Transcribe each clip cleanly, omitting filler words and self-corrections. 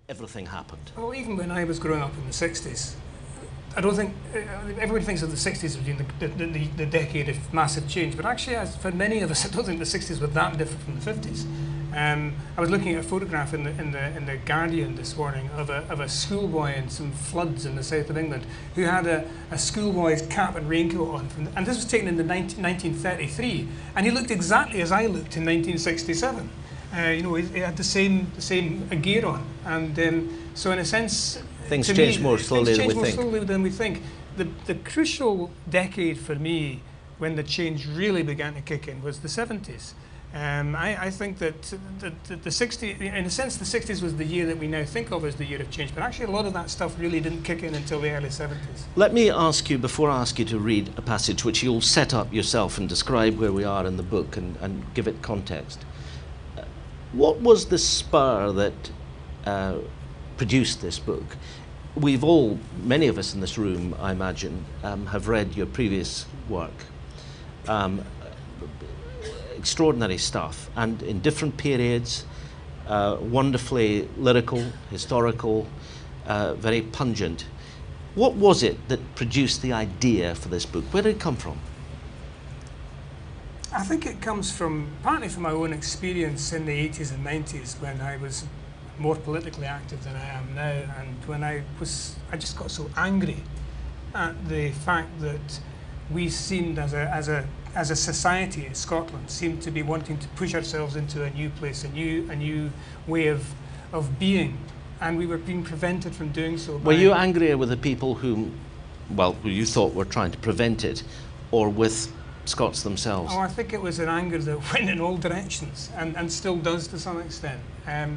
everything happened? Well, even when I was growing up in the 60s, I don't think everybody thinks of the 60s as being the decade of massive change, but actually, for many of us, I don't think the 60s were that different from the 50s. I was looking at a photograph in the Guardian this morning of a schoolboy in some floods in the south of England who had a schoolboy's cap and raincoat on, and this was taken in 1933, and he looked exactly as I looked in 1967. He had the same gear on, and so in a sense, things change more slowly than we think. The crucial decade for me, when the change really began to kick in, was the 70s. I think that the 60s, in a sense, the 60s was the year that we now think of as the year of change, but actually a lot of that stuff really didn't kick in until the early 70s. Let me ask you, before I ask you to read a passage which you'll set up yourself and describe where we are in the book and give it context, what was the spur that produced this book? We've all, many of us in this room, I imagine, have read your previous work. Extraordinary stuff, and in different periods, wonderfully lyrical, historical, very pungent. What was it that produced the idea for this book? Where did it come from? I think it comes partly from my own experience in the 80s and 90s, when I was more politically active than I am now, and when I just got so angry at the fact that we seemed as a society in Scotland seemed to be wanting to push ourselves into a new place, a new way of being, and we were being prevented from doing so. Were you angrier with the people who you thought were trying to prevent it, or with Scots themselves? Oh, I think it was an anger that went in all directions, and still does to some extent,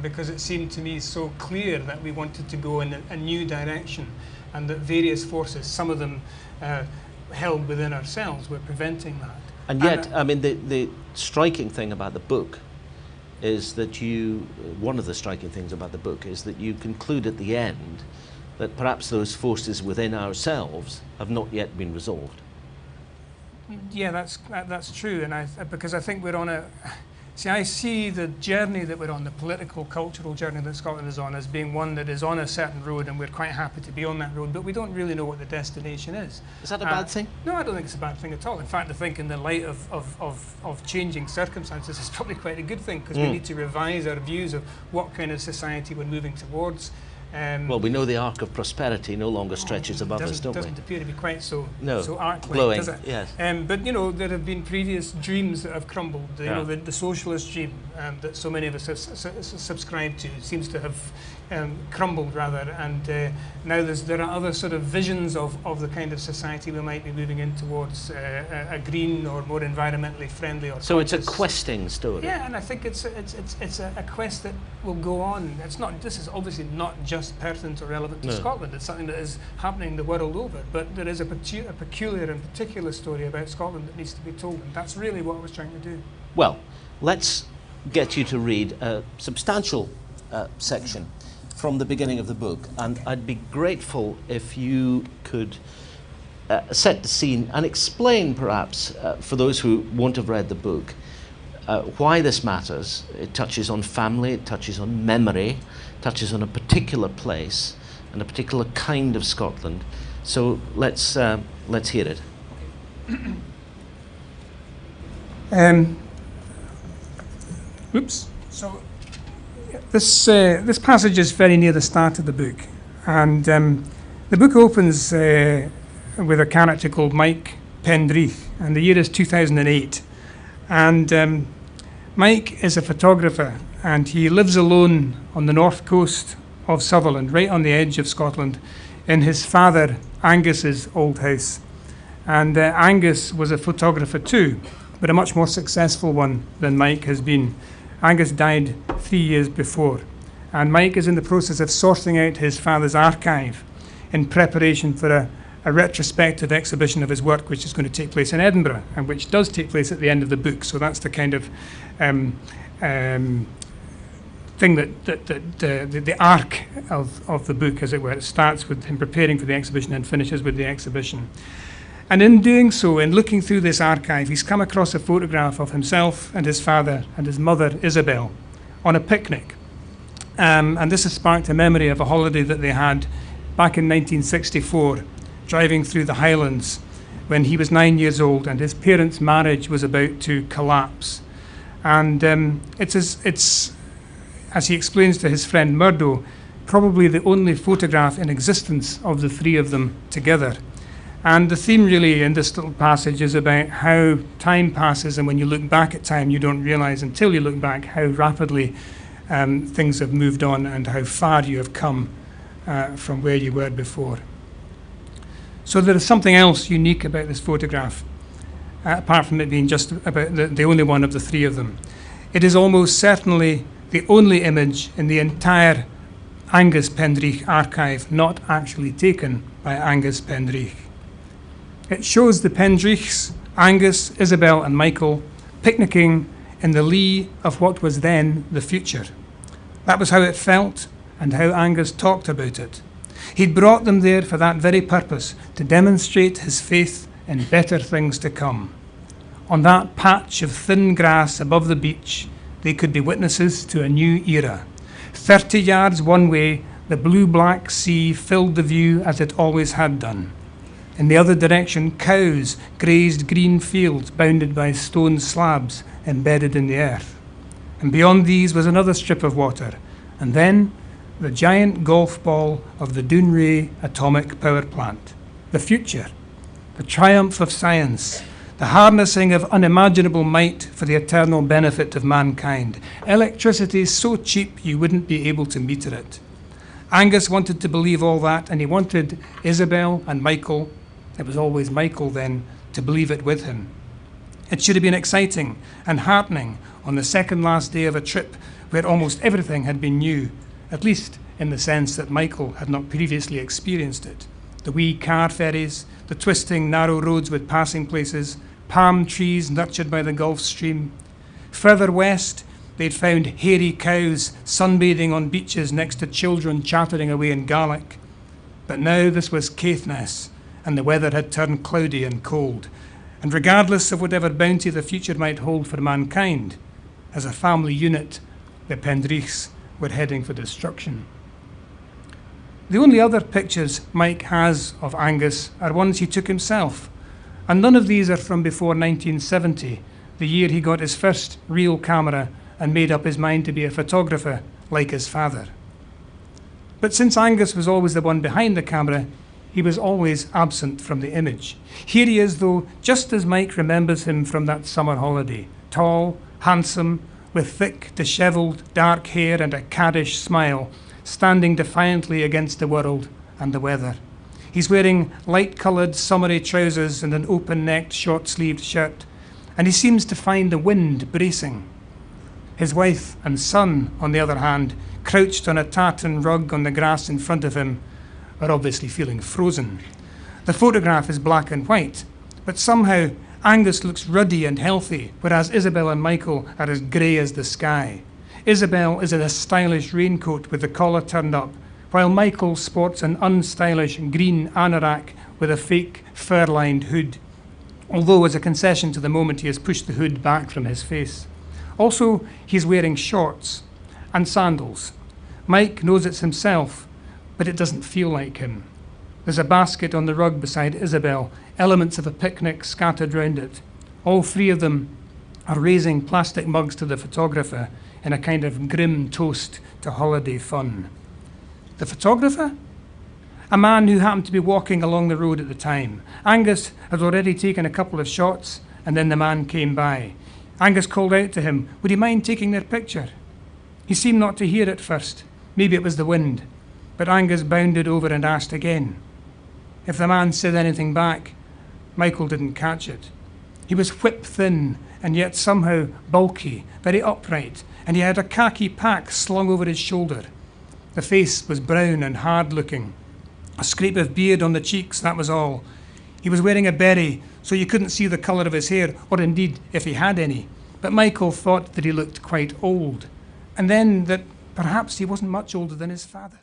because it seemed to me so clear that we wanted to go in a new direction, and that various forces, some of them held within ourselves, were preventing that. And yet, I mean, the striking thing about the book is that one of the striking things about the book is that you conclude at the end that perhaps those forces within ourselves have not yet been resolved. Yeah, that's true, and because I think we're on I see the journey that we're on, the political, cultural journey that Scotland is on, as being one that is on a certain road, and we're quite happy to be on that road, but we don't really know what the destination is. Is that a bad thing? No, I don't think it's a bad thing at all. In fact, I think in the light of changing circumstances, it's probably quite a good thing, because we need to revise our views of what kind of society we're moving towards. Well, we know the arc of prosperity no longer stretches above us, don't we? It doesn't appear to be quite so arc-like, glowing, does it? Yes. But there have been previous dreams that have crumbled. The socialist dream that so many of us have subscribed to seems to have crumbled, rather, and now there are other sort of visions of the kind of society we might be moving in towards, a green or more environmentally friendly. Or so it's a questing story. Yeah, and I think it's a quest that will go on. This is obviously not just pertinent or relevant to Scotland. It's something that is happening the world over. But there is a peculiar and particular story about Scotland that needs to be told, and that's really what I was trying to do. Well, let's get you to read a substantial section from the beginning of the book, and I'd be grateful if you could set the scene and explain, perhaps, for those who won't have read the book, why this matters. It touches on family, it touches on memory, touches on a particular place and a particular kind of Scotland. So let's hear it. So this passage is very near the start of the book, and the book opens with a character called Mike Pendreath, and the year is 2008, and Mike is a photographer, and he lives alone on the north coast of Sutherland, right on the edge of Scotland, in his father Angus's old house. And Angus was a photographer too, but a much more successful one than Mike has been. Angus died 3 years before, and Mike is in the process of sorting out his father's archive in preparation for a retrospective exhibition of his work, which is going to take place in Edinburgh, and which does take place at the end of the book. So that's the kind of thing that the arc of the book, as it were. It starts with him preparing for the exhibition and finishes with the exhibition. And in doing so, in looking through this archive, he's come across a photograph of himself and his father and his mother, Isabel, on a picnic. And this has sparked a memory of a holiday that they had back in 1964, driving through the Highlands when he was 9 years old and his parents' marriage was about to collapse. And it's, as he explains to his friend Murdo, probably the only photograph in existence of the three of them together. And the theme really in this little passage is about how time passes, and when you look back at time, you don't realize until you look back how rapidly things have moved on and how far you have come from where you were before. So there is something else unique about this photograph, apart from it being just about the only one of the three of them. It is almost certainly the only image in the entire Angus Pendrich archive not actually taken by Angus Pendrich. It shows the Pendrichs, Angus, Isabel and Michael, picnicking in the lee of what was then the future. That was how it felt and how Angus talked about it. He'd brought them there for that very purpose, to demonstrate his faith in better things to come. On that patch of thin grass above the beach, they could be witnesses to a new era. 30 yards one way, the blue-black sea filled the view as it always had done. In the other direction, cows grazed green fields bounded by stone slabs embedded in the earth. And beyond these was another strip of water, and then the giant golf ball of the Dounreay atomic power plant. The future, the triumph of science, the harnessing of unimaginable might for the eternal benefit of mankind. Electricity so cheap you wouldn't be able to meter it. Angus wanted to believe all that, and he wanted Isabel and Michael, it was always Michael then, to believe it with him. It should have been exciting and heartening on the second last day of a trip where almost everything had been new, at least in the sense that Michael had not previously experienced it. The wee car ferries, the twisting narrow roads with passing places, palm trees nurtured by the Gulf Stream. Further west, they'd found hairy cows sunbathing on beaches next to children chattering away in Gaelic. But now this was Caithness, and the weather had turned cloudy and cold. And regardless of whatever bounty the future might hold for mankind, as a family unit, the Pendrichs were heading for destruction. The only other pictures Mike has of Angus are ones he took himself, and none of these are from before 1970, the year he got his first real camera and made up his mind to be a photographer like his father. But since Angus was always the one behind the camera, he was always absent from the image. Here he is, though, just as Mike remembers him from that summer holiday, tall, handsome, with thick, dishevelled, dark hair and a caddish smile, standing defiantly against the world and the weather. He's wearing light-coloured summery trousers and an open-necked, short-sleeved shirt, and he seems to find the wind bracing. His wife and son, on the other hand, crouched on a tartan rug on the grass in front of him, are obviously feeling frozen. The photograph is black and white, but somehow Angus looks ruddy and healthy, whereas Isabel and Michael are as grey as the sky. Isabel is in a stylish raincoat with the collar turned up, while Michael sports an unstylish green anorak with a fake fur-lined hood, although as a concession to the moment he has pushed the hood back from his face. Also, he's wearing shorts and sandals. Mike knows it's himself, but it doesn't feel like him. There's a basket on the rug beside Isabel, elements of a picnic scattered round it. All three of them are raising plastic mugs to the photographer in a kind of grim toast to holiday fun. The photographer? A man who happened to be walking along the road at the time. Angus had already taken a couple of shots, and then the man came by. Angus called out to him, would he mind taking their picture? He seemed not to hear at first. Maybe it was the wind. But Angus bounded over and asked again. If the man said anything back, Michael didn't catch it. He was whip-thin and yet somehow bulky, very upright, and he had a khaki pack slung over his shoulder. The face was brown and hard-looking. A scrape of beard on the cheeks, that was all. He was wearing a beret, so you couldn't see the colour of his hair, or indeed if he had any. But Michael thought that he looked quite old, and then that perhaps he wasn't much older than his father.